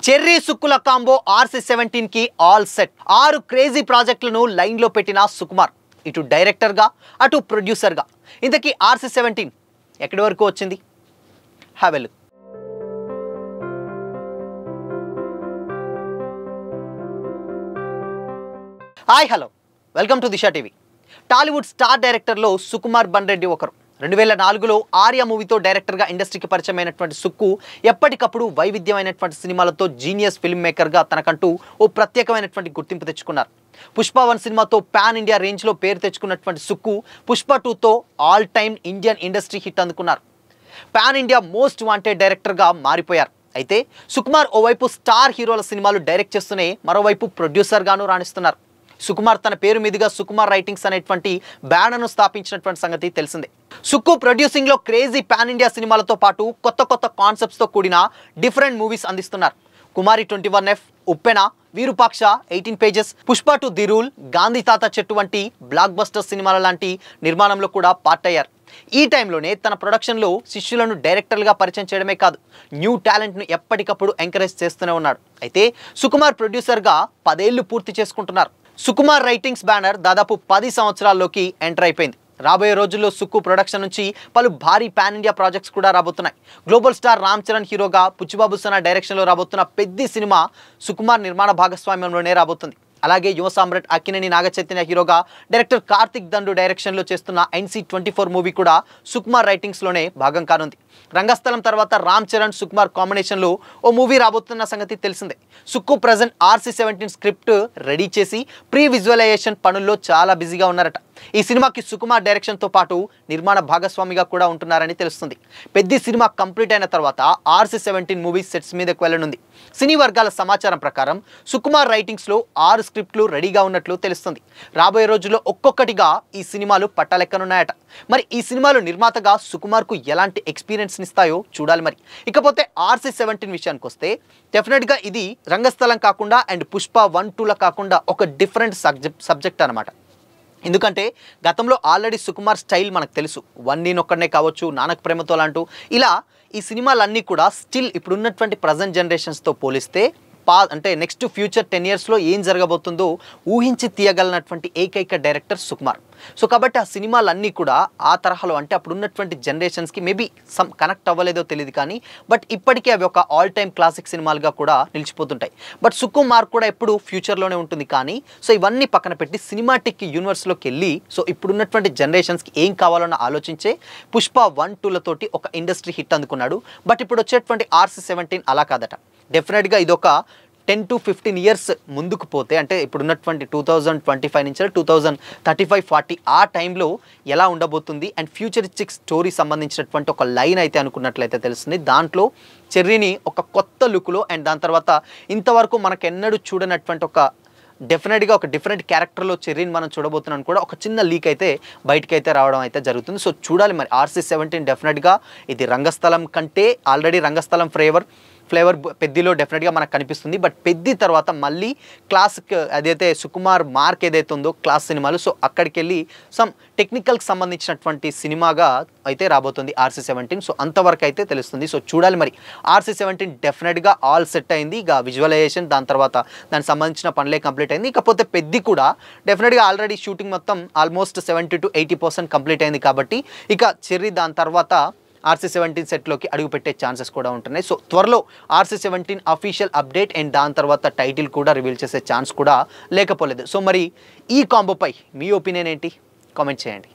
Cherry సుక్కుల combo RC17 కి all set. 6 crazy ప్రాజెక్టులను లైన్లో పెట్టిన సుకుమార్, ఇటు డైరెక్టర్గా అటు ప్రొడ్యూసర్గా. ఇంతకీ RC17 ఎక్కడి వరకు వచ్చింది? Have a look. Hi hello, welcome to Disha TV. Tollywood star డైరెక్టర్లో సుకుమార్ బన్రెడ్డి ఒకరు. 2004లో ఆర్య మూవీతో డైరెక్టర్గా ఇండస్ట్రీకి పరిచయమైనటువంటి సుక్కు ఎప్పటికప్పుడు వైవిధ్యమైనటువంటి సినిమాలతో జీనియస్ ఫిల్మ్ మేకర్గా తనకంటూ ఓ ప్రత్యేకమైనటువంటి గుర్తింపు తెచ్చుకున్నారు. పుష్ప 1 సినిమాతో పాన్ ఇండియా రేంజ్లో పేరు తెచ్చుకున్నటువంటి సుక్కు పుష్ప 2తో all time Indian industry hit అందుకున్నారు. పాన్ ఇండియా మోస్ట్ వాంటెడ్ డైరెక్టర్గా మారిపోయారు. అయితే సుకుమార్ ఓవైపు స్టార్ హీరోల సినిమాలు డైరెక్ట్ చేస్తూనే మరోవైపు ప్రొడ్యూసర్గాను రాణిస్తున్నారు. సుకుమార్ తన పేరు మీదుగా సుకుమార్ రైటింగ్స్ అనేటువంటి బ్యానర్ను స్థాపించినటువంటి సంగతి తెలిసిందే. సుక్కు ప్రొడ్యూసింగ్లో క్రేజీ పాన్ ఇండియా సినిమాలతో పాటు కొత్త కొత్త కాన్సెప్ట్స్తో కూడిన డిఫరెంట్ మూవీస్ అందిస్తున్నారు. Kumari 21F, Uppena, Virupaksha, 18 pages, Pushpa 2 the rule, Gandhi Tatha Chettu వంటి బ్లాక్ బస్టర్ సినిమాల లాంటి నిర్మాణంలో కూడా పార్ట్ అయ్యారు. ఈ టైంలోనే తన ప్రొడక్షన్లో శిష్యులను డైరెక్టర్లుగా పరిచయం చేయడమే కాదు, న్యూ టాలెంట్ను ఎప్పటికప్పుడు ఎంకరేజ్ చేస్తూనే ఉన్నాడు. అయితే సుకుమార్ ప్రొడ్యూసర్గా 10 ఏళ్లు పూర్తి చేసుకుంటున్నారు. సుకుమార్ రైటింగ్స్ బ్యానర్ దాదాపు 10 సంవత్సరాల్లోకి ఎంటర్ అయిపోయింది. రాబోయే రోజుల్లో సుక్కు ప్రొడక్షన్ నుంచి పలు భారీ పాన్ ఇండియా ప్రాజెక్ట్స్ కూడా రాబోతున్నాయి. గ్లోబల్ స్టార్ రామ్ చరణ్ హీరోగా పుచ్చిబాబు సనా డైరెక్షన్లో రాబోతున్న పెద్ది సినిమా సుకుమార్ నిర్మాణ భాగస్వామ్యంలోనే రాబోతుంది. అలాగే యువ సామ్రాట్ అక్కినేని నాగచైతన్య హీరోగా డైరెక్టర్ కార్తిక్ దండు డైరెక్షన్లో చేస్తున్న NC24 మూవీ కూడా సుకుమార్ రైటింగ్స్లోనే భాగం కానుంది. రంగస్థలం తర్వాత రామ్ చరణ్ సుకుమార్ కాంబినేషన్లో ఓ మూవీ రాబోతున్న సంగతి తెలిసిందే. Sukku present RC17 script ready చేసి ప్రీ విజువలైజేషన్ పనుల్లో చాలా బిజీగా ఉన్నారట. ఈ సినిమాకి సుకుమార్ డైరెక్షన్తో పాటు నిర్మాణ భాగస్వామిగా కూడా ఉంటున్నారని తెలుస్తుంది. పెద్ద సినిమా కంప్లీట్ అయిన తర్వాత RC17 మూవీ సెట్స్ మీదకు వెళ్ళనుంది. సినీ వర్గాల సమాచారం ప్రకారం సుకుమార్ రైటింగ్స్లో 6 స్క్రిప్ట్లు రెడీగా ఉన్నట్లు తెలుస్తుంది. రాబోయే రోజుల్లో ఒక్కొక్కటిగా ఈ సినిమాలు పట్టాలెక్కనున్నాయట. మరి ఈ సినిమాలు నిర్మాతగా సుకుమార్కు ఎలాంటి ఎక్స్పీరియన్స్ ఇస్తాయో చూడాలి. మరి ఇకపోతే RC17 విషయానికి వస్తే డెఫినెట్గా ఇది రంగస్థలం కాకుండా అండ్ పుష్ప 1, 2ల కాకుండా ఒక డిఫరెంట్ సబ్జెక్ట్ అనమాట. ఎందుకంటే గతంలో ఆల్రెడీ సుకుమార్ స్టైల్ మనకు తెలుసు. 1 నేనొక్కడనే కావచ్చు, నానక్ ప్రేమతో లాంటూ ఇలా ఈ సినిమాలన్నీ కూడా స్టిల్ ఇప్పుడున్నటువంటి ప్రజెంట్ జనరేషన్స్తో పోలిస్తే అంటే నెక్స్ట్ ఫ్యూచర్ 10 ఇయర్స్లో ఏం జరగబోతుందో ఊహించి తీయగలిగినటువంటి ఏకైక డైరెక్టర్ సుకుమార్. సో కాబట్టి ఆ సినిమాలన్నీ కూడా ఆ తరహాలో అంటే అప్పుడున్నటువంటి జనరేషన్స్కి మేబీ కనెక్ట్ అవ్వలేదో తెలియదు కానీ బట్ ఇప్పటికీ అవి ఒక ఆల్ టైమ్ క్లాసిక్ సినిమాలుగా కూడా నిలిచిపోతుంటాయి. బట్ సుకుమార్ కూడా ఎప్పుడు ఫ్యూచర్లోనే ఉంటుంది. కానీ సో ఇవన్నీ పక్కన పెట్టి సినిమాటిక్ యూనివర్స్లోకి వెళ్ళి సో ఇప్పుడున్నటువంటి జనరేషన్స్కి ఏం కావాలన్న ఆలోచించే పుష్ప 1, 2లతోటి ఒక ఇండస్ట్రీ హిట్ అందుకున్నాడు. బట్ ఇప్పుడు వచ్చేటువంటి RC17 అలా కాదట. డెఫినెట్గా ఇదొక 10 to 15 ఇయర్స్ ముందుకు పోతే అంటే ఇప్పుడున్నటువంటి 2025 నుంచి 2035-40 ఆ టైంలో ఎలా ఉండబోతుంది అండ్ ఫ్యూచరిస్టిక్ స్టోరీ సంబంధించినటువంటి ఒక లైన్ అయితే అనుకున్నట్లయితే తెలుస్తుంది. దాంట్లో చెర్రీని ఒక కొత్త లుక్లో అండ్ దాని తర్వాత ఇంతవరకు మనకెన్నడూ చూడనటువంటి ఒక డెఫినెట్గా ఒక డిఫరెంట్ క్యారెక్టర్లో చెర్రీని మనం చూడబోతున్నాను కూడా ఒక చిన్న లీక్ అయితే బయటకైతే రావడం అయితే జరుగుతుంది. సో చూడాలి మరి RC17 డెఫినెట్గా ఇది రంగస్థలం కంటే ఆల్రెడీ రంగస్థలం ఫ్లేవర్ పెద్దిలో డెఫినెట్గా మనకు కనిపిస్తుంది. బట్ పెద్ది తర్వాత మళ్ళీ క్లాసిక్ అదైతే సుకుమార్ మార్క్ ఏదైతే ఉందో క్లాస్ సినిమాలు సో అక్కడికి వెళ్ళి సమ్ టెక్నికల్కి సంబంధించినటువంటి సినిమాగా అయితే రాబోతుంది RC17. సో అంతవరకు అయితే తెలుస్తుంది. సో చూడాలి మరి RC17 డెఫినెట్గా ఆల్ సెట్ అయింది. ఇక విజువలైజేషన్ దాని తర్వాత దానికి సంబంధించిన పనులే కంప్లీట్ అయింది. ఇకపోతే పెద్ది కూడా డెఫినెట్గా ఆల్రెడీ షూటింగ్ మొత్తం ఆల్మోస్ట్ 70 to 80% కంప్లీట్ అయింది. కాబట్టి ఇక చెర్రీ దాని తర్వాత RC17 సెట్లోకి అడుగుపెట్టే ఛాన్సెస్ కూడా ఉంటున్నాయి. సో త్వరలో RC17 అఫీషియల్ అప్డేట్ అండ్ దాని తర్వాత టైటిల్ కూడా రివీల్ చేసే ఛాన్స్ కూడా లేకపోలేదు. సో మరి ఈ కాంబోపై మీ ఒపీనియన్ ఏంటి? కామెంట్ చేయండి.